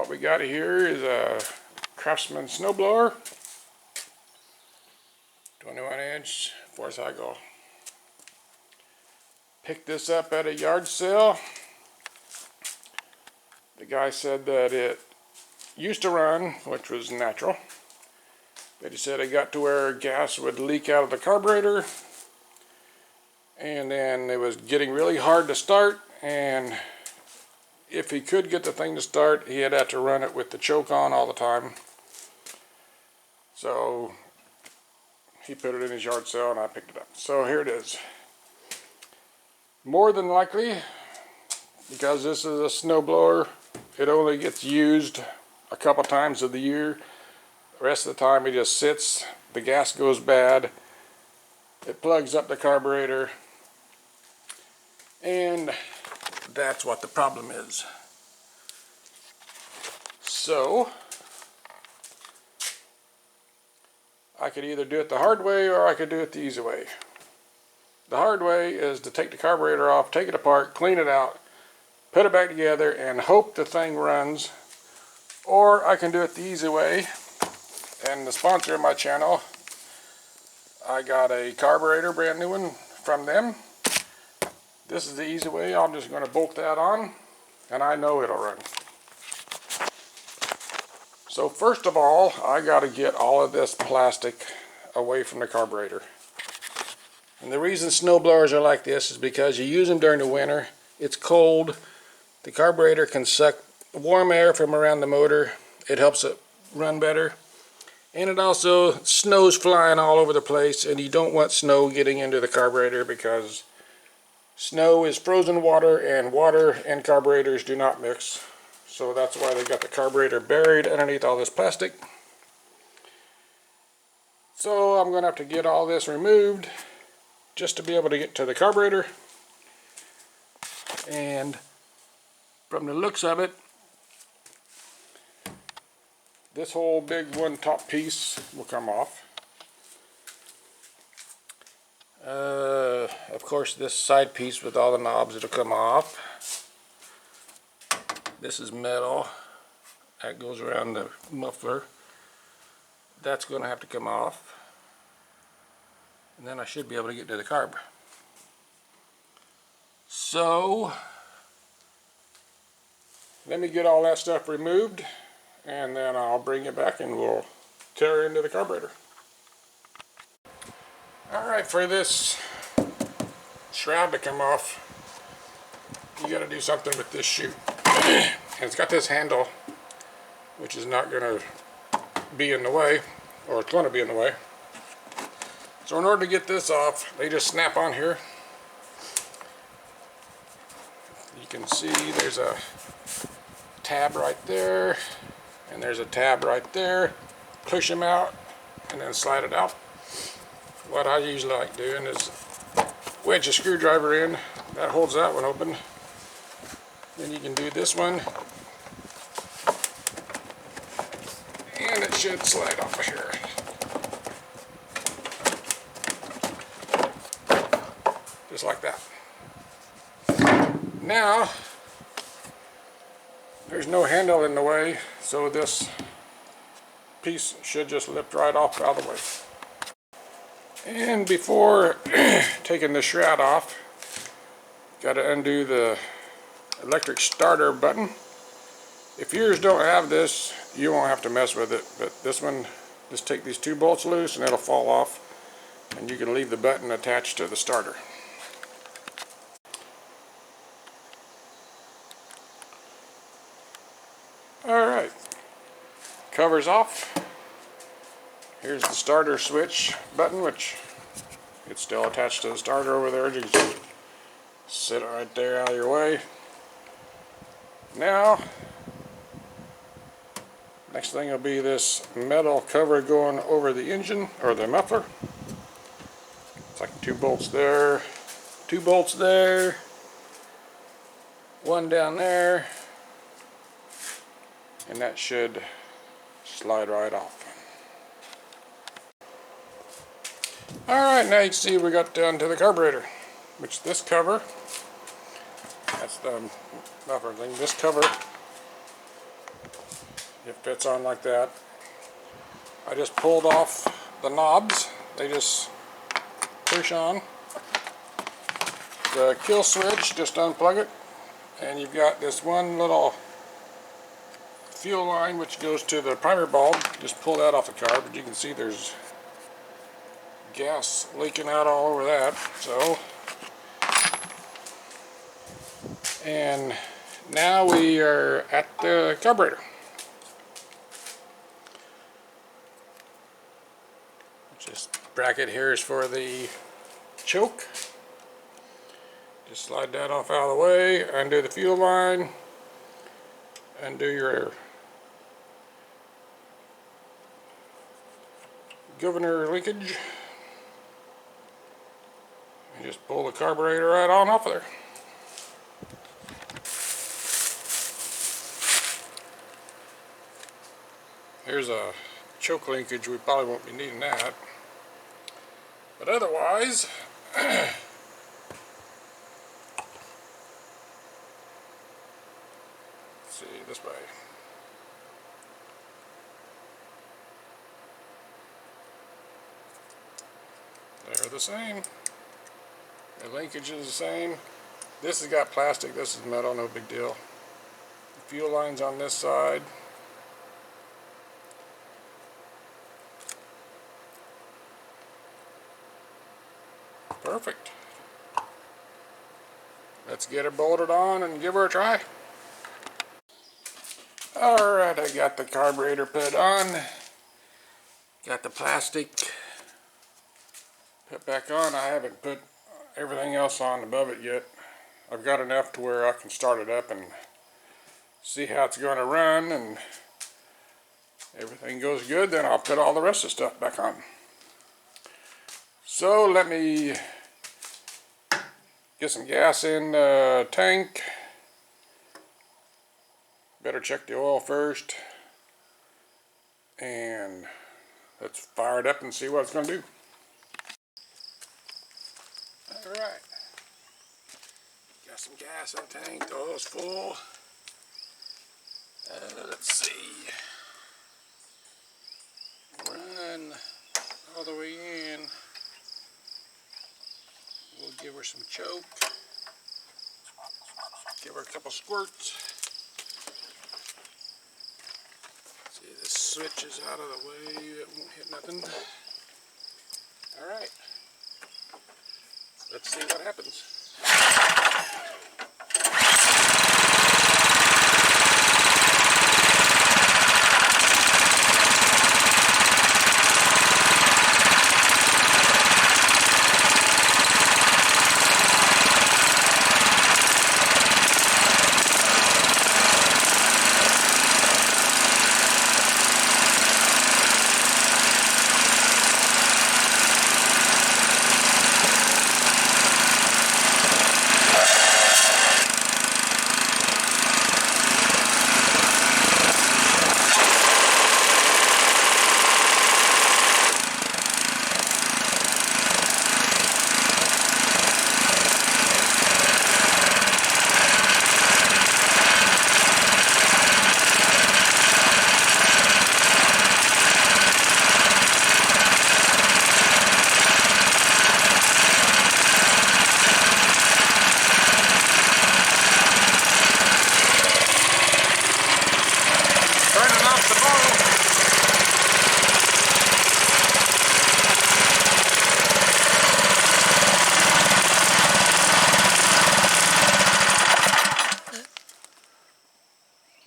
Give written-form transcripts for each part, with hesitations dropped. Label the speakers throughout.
Speaker 1: What we got here is a Craftsman snowblower, 21-inch, 4-cycle. Picked this up at a yard sale. The guy said that it used to run, which was natural, but he said it got to where gas would leak out of the carburetor, and then it was getting really hard to start, and if he could get the thing to start, he'd have to run it with the choke on all the time. So he put it in his yard sale and I picked it up. So here it is. More than likely, because this is a snowblower, it only gets used a couple times of the year. The rest of the time it just sits, the gas goes bad, it plugs up the carburetor, and that's what the problem is. So I could either do it the hard way or I could do it the easy way. The hard way is to take the carburetor off, take it apart, clean it out, put it back together, and hope the thing runs. Or I can do it the easy way. And the sponsor of my channel, I got a carburetor, brand new one, from them. This is the easy way. I'm just going to bolt that on, and I know it'll run. So first of all, I got to get all of this plastic away from the carburetor. And the reason snowblowers are like this is because you use them during the winter. It's cold. The carburetor can suck warm air from around the motor. It helps it run better. And it also, snow's flying all over the place, and you don't want snow getting into the carburetor because snow is frozen water, and water and carburetors do not mix. So that's why they got the carburetor buried underneath all this plastic. So I'm going to have to get all this removed just to be able to get to the carburetor. And from the looks of it, this whole big one top piece will come off. Of course, this side piece with all the knobs, it'll come off. This is metal. That goes around the muffler. That's going to have to come off. And then I should be able to get to the carb. So, let me get all that stuff removed, and then I'll bring it back and we'll tear into the carburetor. Alright, for this shroud to come off, you got to do something with this chute. And it's got this handle, which is not going to be in the way, or it's going to be in the way. So in order to get this off, they just snap on here. You can see there's a tab right there, and there's a tab right there. Push them out, and then slide it out. What I usually like doing is wedge a screwdriver in. That holds that one open. Then you can do this one, and it should slide off of here. Just like that. Now, there's no handle in the way, so this piece should just lift right off out of the way. And before taking the shroud off, got to undo the electric starter button. If yours don't have this, you won't have to mess with it, but this one, just take these two bolts loose and it'll fall off, and you can leave the button attached to the starter. Alright, cover's off. Here's the starter switch button, which it's still attached to the starter over there. You can just sit it right there out of your way. Now, next thing will be this metal cover going over the engine, or the muffler. It's like 2 bolts there, 2 bolts there, 1 down there, and that should slide right off. Alright, now you can see we got down to the carburetor, which this cover, that's the muffler thing, this cover It fits on like that. I just pulled off the knobs. They just push on. The kill switch, just unplug it. And you've got this one little fuel line which goes to the primer bulb. Just pull that off the car, but you can see there's gas leaking out all over that. So, and now we are at the carburetor. This bracket here is for the choke. Just slide that off out of the way, undo the fuel line, undo your governor linkage, and just pull the carburetor right on off of there. Here's a choke linkage. We probably won't be needing that, but otherwise see this way. They're the same. The linkage is the same. This has got plastic, this is metal, no big deal. The fuel line's on this side. Perfect. Let's get her bolted on and give her a try. Alright, I got the carburetor put on. Got the plastic put back on. I haven't put everything else on above it yet. I've got enough to where I can start it up and see how it's going to run, and everything goes good, then I'll put all the rest of the stuff back on. So let me get some gas in the tank. Better check the oil first, and let's fire it up and see what it's going to do. Alright, got some gas in the tank, the oil's full. Let's see, run all the way in. We'll give her some choke, give her a couple squirts. See, this switch is out of the way, it won't hit nothing. Alright, let's see what happens.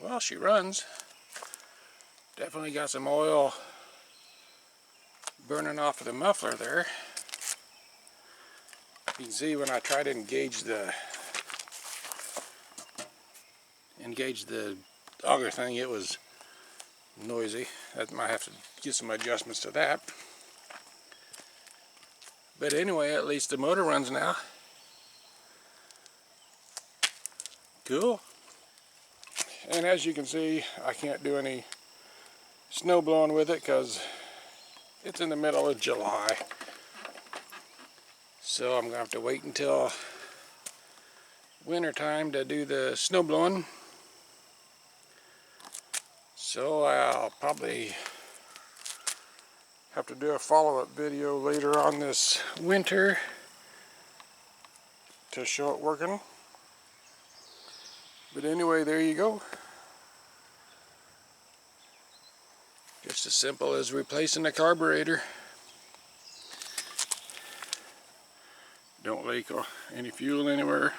Speaker 1: Well, she runs. Definitely got some oil burning off of the muffler there. You can see when I try to engage the auger thing, it was noisy. I might have to get some adjustments to that. But anyway, at least the motor runs now. Cool. And as you can see, I can't do any snow blowing with it because it's in the middle of July. So I'm going to have to wait until winter time to do the snow blowing. So I'll probably have to do a follow-up video later on this winter to show it working. But anyway, there you go. Just as simple as replacing the carburetor. Don't leak any fuel anywhere.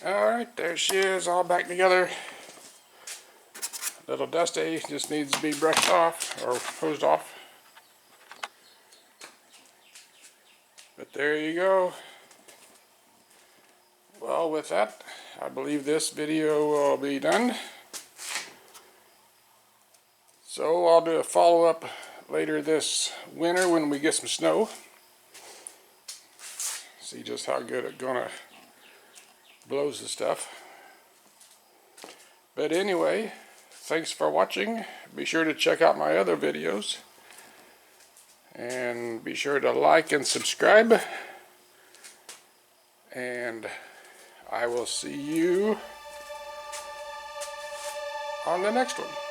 Speaker 1: Alright, there she is, all back together. Little dusty, just needs to be brushed off or hosed off. But there you go. Well, with that, I believe this video will be done. So I'll do a follow-up later this winter when we get some snow. See just how good it's gonna blows the stuff. But anyway, thanks for watching. Be sure to check out my other videos. And be sure to like and subscribe. And I will see you on the next one.